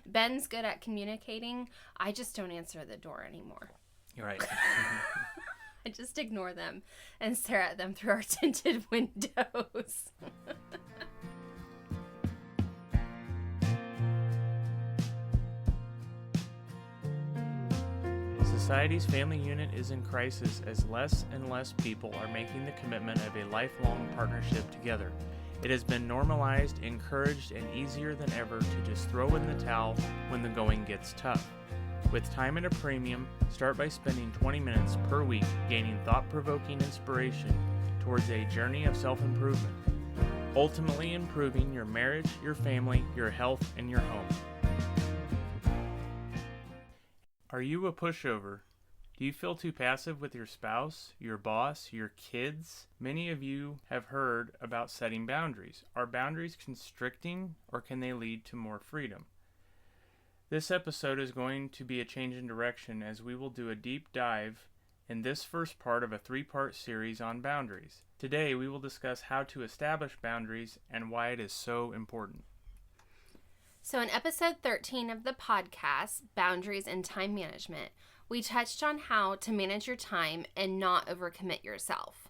Ben's good at communicating. I just don't answer the door anymore. You're right. I just ignore them and stare at them through our tinted windows. Society's family unit is in crisis as less and less people are making the commitment of a lifelong partnership together. It has been normalized, encouraged, and easier than ever to just throw in the towel when the going gets tough. With time at a premium, start by spending 20 minutes per week gaining thought-provoking inspiration towards a journey of self-improvement, ultimately improving your marriage, your family, your health, and your home. Are you a pushover? Do you feel too passive with your spouse, your boss, your kids? Many of you have heard about setting boundaries. Are boundaries constricting, or can they lead to more freedom? This episode is going to be a change in direction as we will do a deep dive in this first part of a 3-part series on boundaries. Today we will discuss how to establish boundaries and why it is so important. So in episode 13 of the podcast, Boundaries and Time Management, we touched on how to manage your time and not overcommit yourself.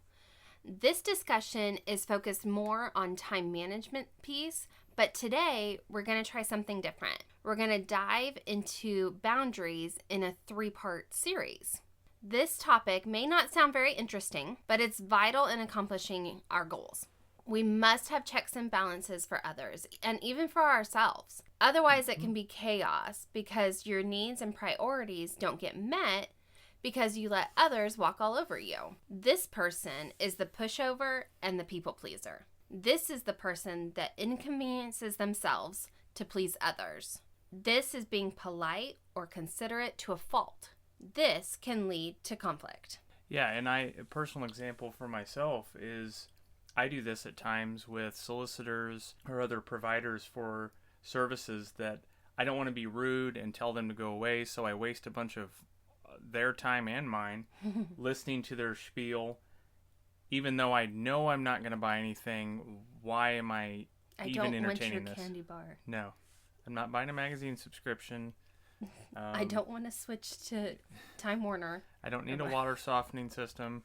This discussion is focused more on time management piece, but today we're going to try something different. We're going to dive into boundaries in a 3-part series. This topic may not sound very interesting, but it's vital in accomplishing our goals. We must have checks and balances for others and even for ourselves. Otherwise, it can be chaos because your needs and priorities don't get met because you let others walk all over you. This person is the pushover and the people pleaser. This is the person that inconveniences themselves to please others. This is being polite or considerate to a fault. This can lead to conflict. Yeah, and a personal example for myself is I do this at times with solicitors or other providers for services that I don't want to be rude and tell them to go away, so I waste a bunch of their time and mine listening to their spiel. Even though I know I'm not going to buy anything, why am I even entertaining this? I don't want your candy bar. No, I'm not buying a magazine subscription. I don't want to switch to Time Warner. I don't need a water softening system.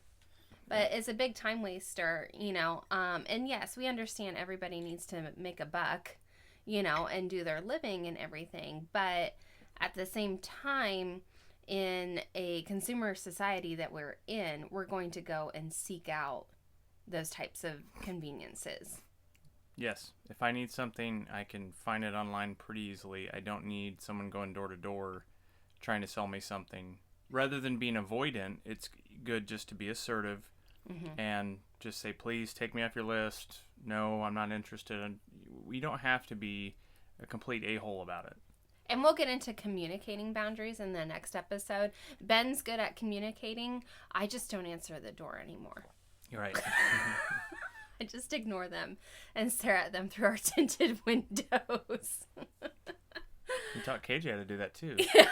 But it's a big time waster, and yes, we understand everybody needs to make a buck, and do their living and everything. But at the same time, in a consumer society that we're in, we're going to go and seek out those types of conveniences. Yes. If I need something, I can find it online pretty easily. I don't need someone going door to door trying to sell me something. Rather than being avoidant, it's good just to be assertive. Mm-hmm. And just say, please take me off your list. No, I'm not interested. We don't have to be a complete a-hole about it. And we'll get into communicating boundaries in the next episode. Ben's good at communicating. I just don't answer the door anymore. You're right. I just ignore them and stare at them through our tinted windows. You taught KJ how to do that too. Yeah.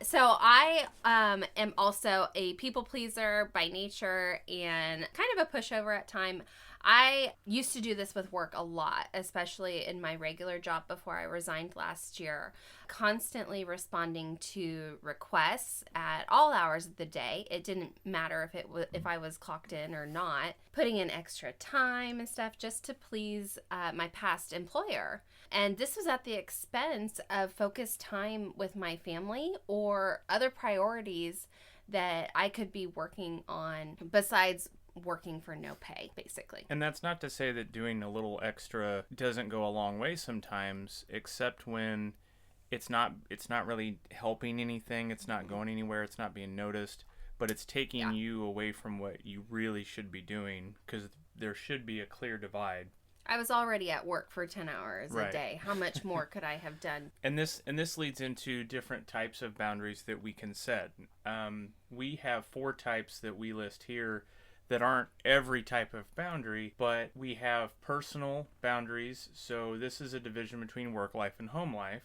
So I am also a people pleaser by nature and kind of a pushover at time. I used to do this with work a lot, especially in my regular job before I resigned last year, constantly responding to requests at all hours of the day. It didn't matter if I was clocked in or not, putting in extra time and stuff just to please my past employer. And this was at the expense of focused time with my family or other priorities that I could be working on besides working for no pay, basically. And that's not to say that doing a little extra doesn't go a long way sometimes, except when it's not really helping anything, it's not going anywhere, it's not being noticed, but it's taking you away from what you really should be doing, because there should be a clear divide. I was already at work for 10 hours a day. How much more could I have done? And this leads into different types of boundaries that we can set. We have 4 types that we list here that aren't every type of boundary, but we have personal boundaries. So this is a division between work life and home life.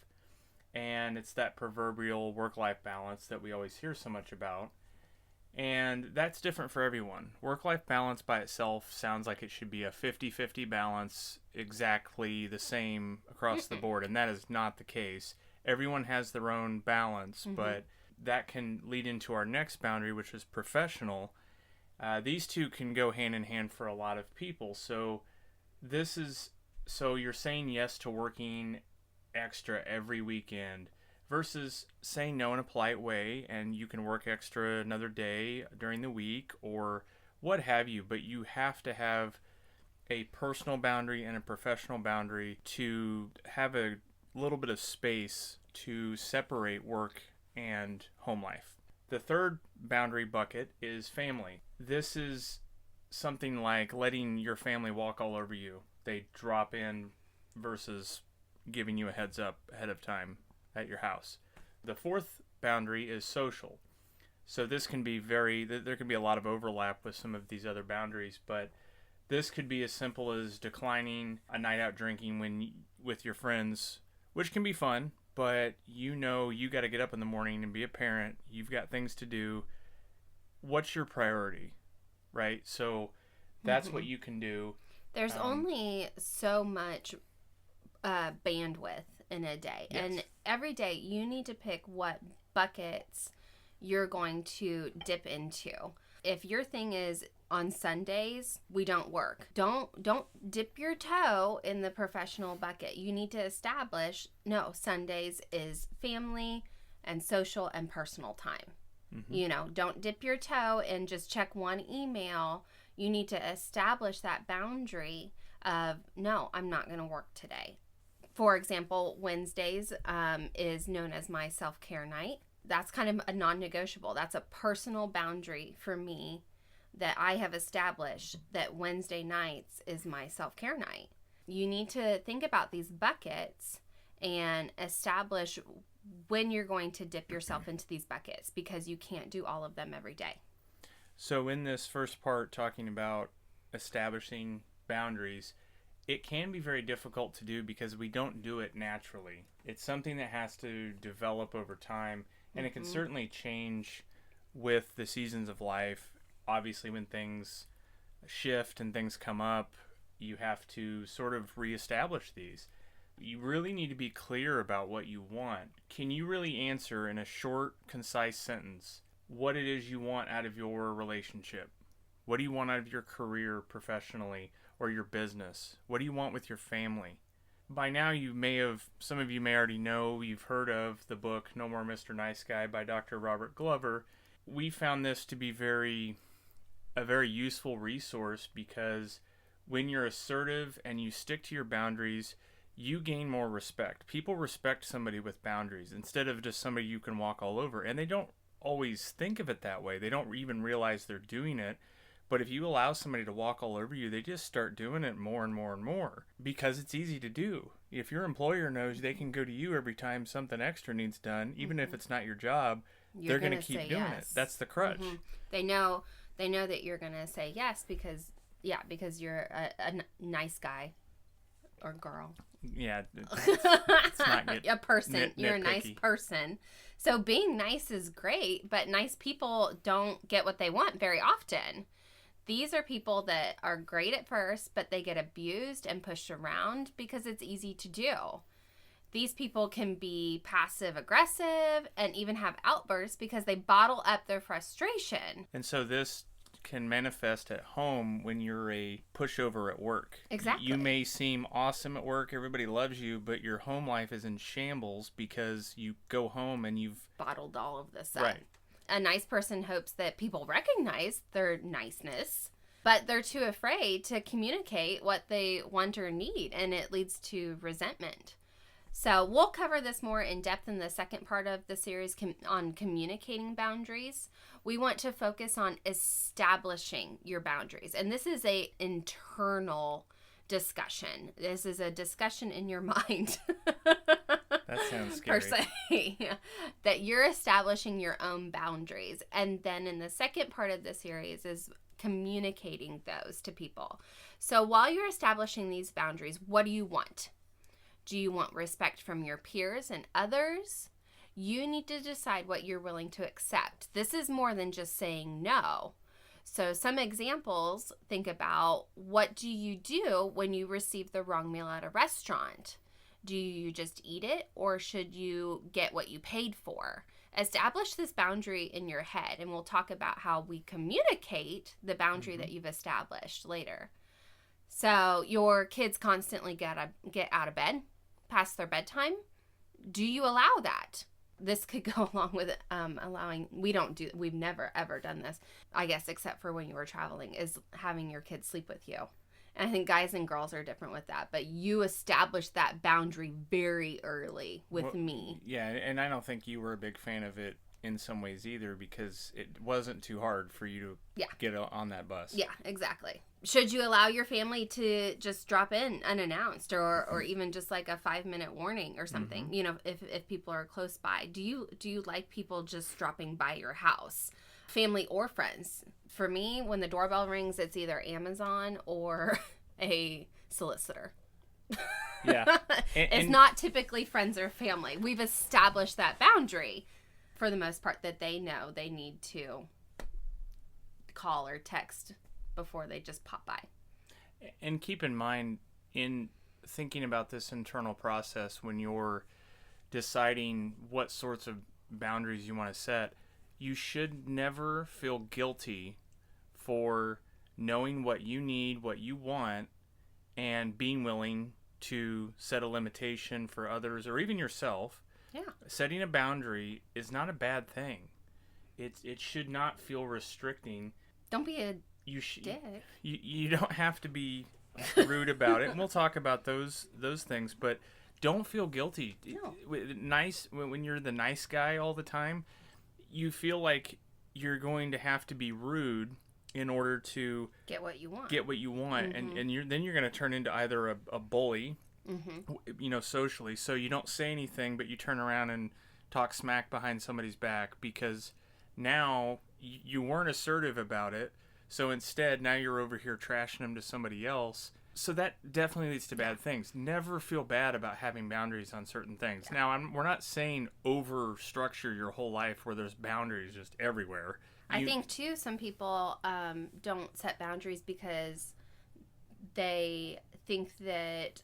And it's that proverbial work-life balance that we always hear so much about. And that's different for everyone. Work-life balance by itself sounds like it should be a 50-50 balance, exactly the same across the board, and that is not the case. Everyone has their own balance, but that can lead into our next boundary, which is professional. These two can go hand in hand for a lot of people. So you're saying yes to working extra every weekend versus saying no in a polite way, and you can work extra another day during the week or what have you, but you have to have a personal boundary and a professional boundary to have a little bit of space to separate work and home life. The third boundary bucket is family. This is something like letting your family walk all over you. They drop in versus giving you a heads up ahead of time at your house. The fourth boundary is social. So this can be there can be a lot of overlap with some of these other boundaries, but this could be as simple as declining a night out drinking with your friends, which can be fun, but you got to get up in the morning and be a parent. You've got things to do. What's your priority, right? So that's what you can do. There's only so much bandwidth in a day. Yes. And every day you need to pick what buckets you're going to dip into. If your thing is on Sundays, we don't work. Don't dip your toe in the professional bucket. You need to establish, no, Sundays is family and social and personal time. Don't dip your toe and just check one email. You need to establish that boundary of, no, I'm not going to work today. For example, Wednesdays is known as my self-care night. That's kind of a non-negotiable. That's a personal boundary for me that I have established, that Wednesday nights is my self-care night. You need to think about these buckets and establish when you're going to dip yourself into these buckets, because you can't do all of them every day. So in this first part, talking about establishing boundaries, it can be very difficult to do because we don't do it naturally. It's something that has to develop over time, and it can certainly change with the seasons of life. Obviously, when things shift and things come up, you have to sort of reestablish these. You really need to be clear about what you want. Can you really answer in a short, concise sentence what it is you want out of your relationship? What do you want out of your career professionally or your business? What do you want with your family? By now, some of you may already know, you've heard of the book No More Mr. Nice Guy by Dr. Robert Glover. We found this to be a very useful resource because when you're assertive and you stick to your boundaries, you gain more respect. People respect somebody with boundaries instead of just somebody you can walk all over. And they don't always think of it that way. They don't even realize they're doing it. But if you allow somebody to walk all over you, they just start doing it more and more and more because it's easy to do. If your employer knows they can go to you every time something extra needs done, even if it's not your job, they're going to keep doing it. That's the crutch. They know that you're going to say yes because you're a nice guy or girl. Yeah, it's not a person. You're a nice person. So being nice is great, but nice people don't get what they want very often. These are people that are great at first, but they get abused and pushed around because it's easy to do. These people can be passive aggressive and even have outbursts because they bottle up their frustration. And so this can manifest at home when you're a pushover at work. Exactly. You may seem awesome at work, everybody loves you, but your home life is in shambles because you go home and you've bottled all of this up. Right. A nice person hopes that people recognize their niceness, but they're too afraid to communicate what they want or need, and it leads to resentment. So we'll cover this more in depth in the second part of the series on communicating boundaries. We want to focus on establishing your boundaries. And this is an internal discussion. This is a discussion in your mind. That sounds scary. Per se. That you're establishing your own boundaries. And then in the second part of the series is communicating those to people. So while you're establishing these boundaries, what do you want? Do you want respect from your peers and others? You need to decide what you're willing to accept. This is more than just saying no. So some examples, think about, what do you do when you receive the wrong meal at a restaurant? Do you just eat it, or should you get what you paid for? Establish this boundary in your head, and we'll talk about how we communicate the boundary that you've established later. So your kids constantly get out of bed past their bedtime. Do you allow that? This could go along with allowing, we've never ever done this, I guess, except for when you were traveling, is having your kids sleep with you. And I think guys and girls are different with that, but you established that boundary very early with me. Yeah, and I don't think you were a big fan of it in some ways either, because it wasn't too hard for you to get on that bus. Yeah, exactly. Should you allow your family to just drop in unannounced, or even just like a 5-minute warning or something? Mm-hmm. You know, if people are close by. Do you like people just dropping by your house, family or friends? For me, when the doorbell rings, it's either Amazon or a solicitor. Yeah. It's not typically friends or family. We've established that boundary for the most part, that they know they need to call or text before they just pop by. And keep in mind, in thinking about this internal process, when you're deciding what sorts of boundaries you want to set, you should never feel guilty for knowing what you need, what you want, and being willing to set a limitation for others or even yourself. Yeah. Setting a boundary is not a bad thing. It should not feel restricting. Don't be a dick. You don't have to be rude about it. And we'll talk about those things, but don't feel guilty. No. When you're the nice guy all the time, you feel like you're going to have to be rude in order to get what you want. Mm-hmm. and you're going to turn into either a bully, mm-hmm. Socially. So you don't say anything, but you turn around and talk smack behind somebody's back because now you weren't assertive about it. So instead, now you're over here trashing them to somebody else. So that definitely leads to bad things. Never feel bad about having boundaries on certain things. Yeah. Now, we're not saying over-structure your whole life where there's boundaries just everywhere. I think, too, some people don't set boundaries because they think that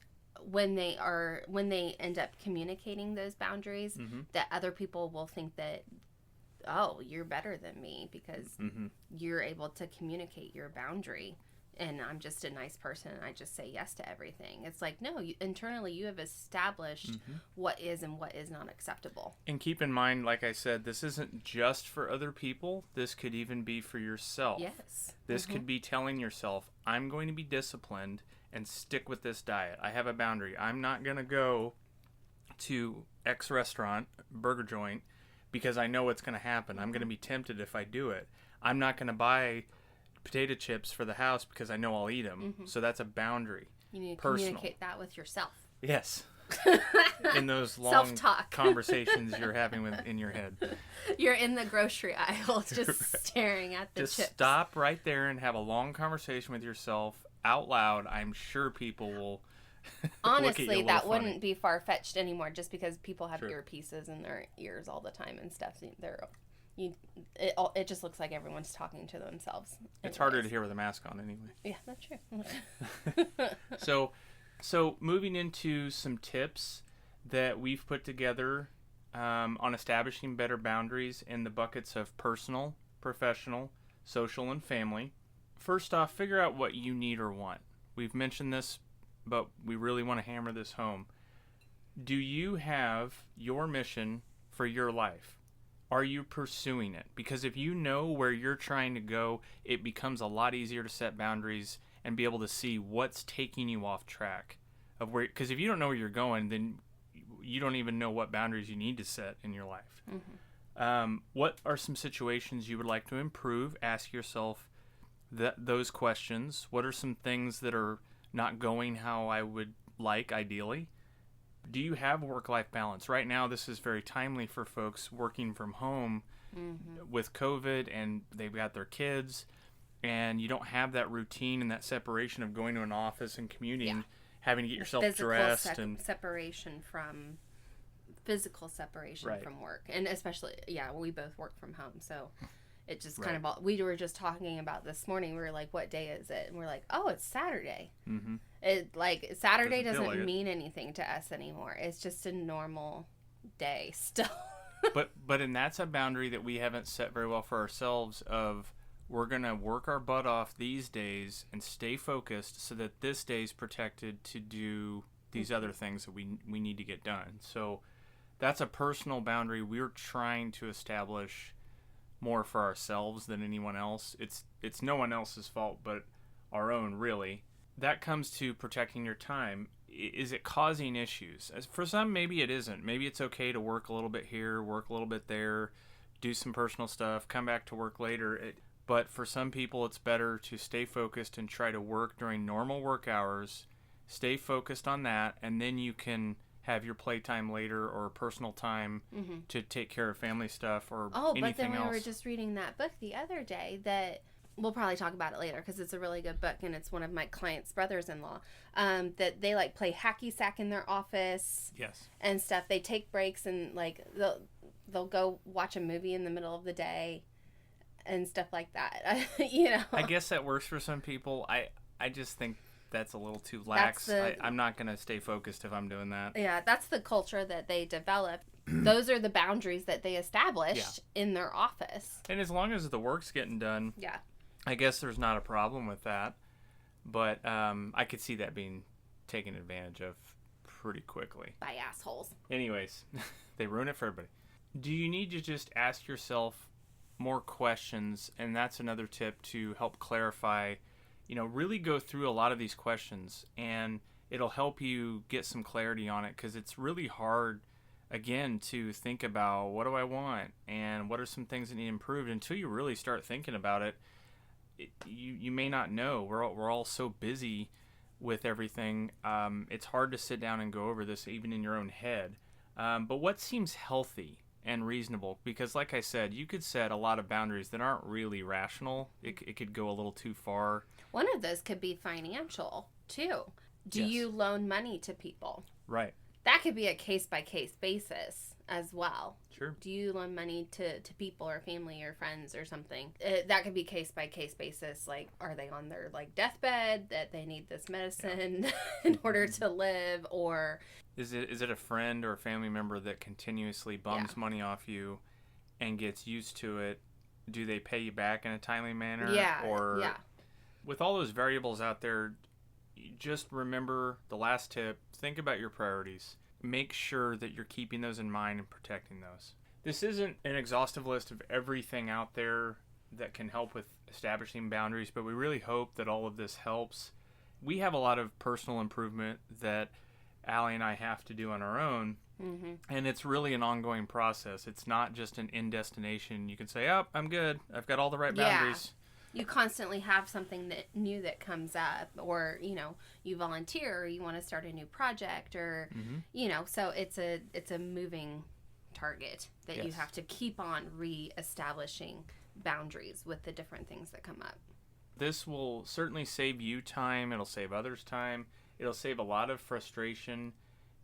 when they end up communicating those boundaries, mm-hmm. that other people will think that, oh, you're better than me because mm-hmm. you're able to communicate your boundary. And I'm just a nice person and I just say yes to everything. It's like, no, internally you have established mm-hmm. what is and what is not acceptable. And keep in mind, like I said, this isn't just for other people. This could even be for yourself. Yes. This mm-hmm. could be telling yourself, I'm going to be disciplined and stick with this diet. I have a boundary. I'm not going to go to X restaurant, burger joint, because I know what's going to happen. Mm-hmm. I'm going to be tempted if I do it. I'm not going to buy potato chips for the house because I know I'll eat them. Mm-hmm. So that's a boundary. You need to communicate that with yourself. Yes. In those long self-talk conversations you're having in your head. You're in the grocery aisle just staring at the chips. Just stop right there and have a long conversation with yourself out loud. I'm sure people will honestly, that wouldn't be far-fetched anymore just because people have earpieces in their ears all the time and stuff. It just looks like everyone's talking to themselves. It's harder to hear with a mask on anyway. Yeah, that's true. So moving into some tips that we've put together on establishing better boundaries in the buckets of personal, professional, social, and family. First off, figure out what you need or want. We've mentioned this, but we really want to hammer this home. Do you have your mission for your life? Are you pursuing it? Because if you know where you're trying to go, it becomes a lot easier to set boundaries and be able to see what's taking you off track of where. Because if you don't know where you're going, then you don't even know what boundaries you need to set in your life. Mm-hmm. What are some situations you would like to improve? Ask yourself those questions. What are some things that are not going how I would like, ideally? Do you have work-life balance? Right now, this is very timely for folks working from home mm-hmm. with COVID, and they've got their kids, and you don't have that routine and that separation of going to an office and commuting, having to get yourself dressed. Separation from physical separation Right. from work. And especially, we both work from home. So it just kind of, we were just talking about this morning. We were like, what day is it? And we're like, oh, it's Saturday. Mm-hmm. Saturday Doesn't feel like it. mean anything to us anymore. It's just a normal day still. and that's a boundary that we haven't set very well for ourselves of we're going to work our butt off these days and stay focused so that this day's protected to do these other things that we need to get done. So that's a personal boundary we're trying to establish more for ourselves than anyone else. It's no one else's fault but our own, really. That comes to protecting your time. Is it causing issues? For some, maybe it isn't. Maybe it's okay to work a little bit here, work a little bit there, do some personal stuff, come back to work later. But for some people, it's better to stay focused and try to work during normal work hours, stay focused on that, and then you can have your playtime later or personal time to take care of family stuff or anything else. But then we were just reading that book the other day that we'll probably talk about it later because it's a really good book and it's one of my clients' brothers-in-law that they like play hacky sack in their office. Yes. And stuff. They take breaks and like they'll go watch a movie in the middle of the day and stuff like that. I guess that works for some people. I just think that's a little too lax. I'm not going to stay focused if I'm doing that. Yeah, that's the culture that they develop. Those are the boundaries that they established in their office. And as long as the work's getting done, I guess there's not a problem with that. But I could see that being taken advantage of pretty quickly. By assholes. Anyways, they ruin it for everybody. Do you need to just ask yourself more questions? And that's another tip to help clarify. Really go through a lot of these questions and it'll help you get some clarity on it because it's really hard, again, to think about what do I want and what are some things that need improved until you really start thinking about it. You may not know. We're all so busy with everything. It's hard to sit down and go over this even in your own head. But what seems healthy and reasonable? Because like I said, you could set a lot of boundaries that aren't really rational. It could go a little too far. One of those could be financial, too. Do you loan money to people? Right. That could be a case-by-case basis as well. Sure. Do you loan money to people or family or friends or something? That could be case-by-case basis. Like, are they on their, deathbed that they need this medicine in order to live? Or is it a friend or a family member that continuously bums money off you and gets used to it? Do they pay you back in a timely manner? With all those variables out there, just remember the last tip. Think about your priorities. Make sure that you're keeping those in mind and protecting those. This isn't an exhaustive list of everything out there that can help with establishing boundaries, but we really hope that all of this helps. We have a lot of personal improvement that Allie and I have to do on our own, and it's really an ongoing process. It's not just an end destination. You can say, oh, I'm good. I've got all the right boundaries. You constantly have something new that comes up, or you volunteer, or you want to start a new project, or so it's a moving target that you have to keep on re-establishing boundaries with the different things that come up. This will certainly save you time. It'll save others time. It'll save a lot of frustration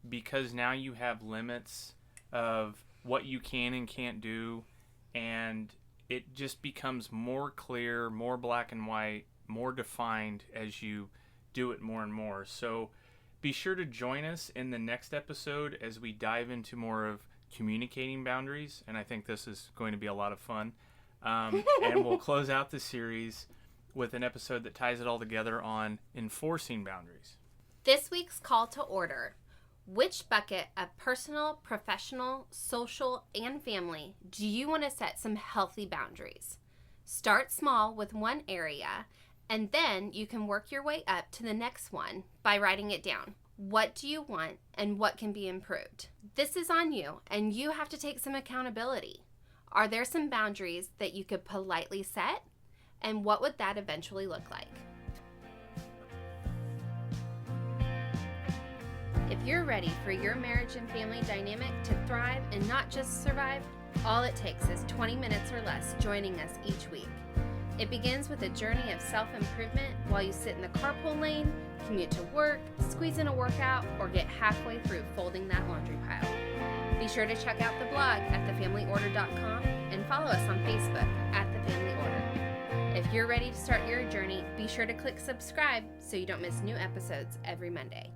because now you have limits of what you can and can't do, and it just becomes more clear, more black and white, more defined as you do it more and more. So be sure to join us in the next episode as we dive into more of communicating boundaries, and I think this is going to be a lot of fun. And we'll close out the series with an episode that ties it all together on enforcing boundaries. This week's call to order. Which bucket of personal, professional, social, and family do you want to set some healthy boundaries? Start small with one area, and then you can work your way up to the next one by writing it down. What do you want, and what can be improved? This is on you, and you have to take some accountability. Are there some boundaries that you could politely set, and what would that eventually look like? If you're ready for your marriage and family dynamic to thrive and not just survive, all it takes is 20 minutes or less joining us each week. It begins with a journey of self-improvement while you sit in the carpool lane, commute to work, squeeze in a workout, or get halfway through folding that laundry pile. Be sure to check out the blog at thefamilyorder.com and follow us on Facebook at The Family Order. If you're ready to start your journey, be sure to click subscribe so you don't miss new episodes every Monday.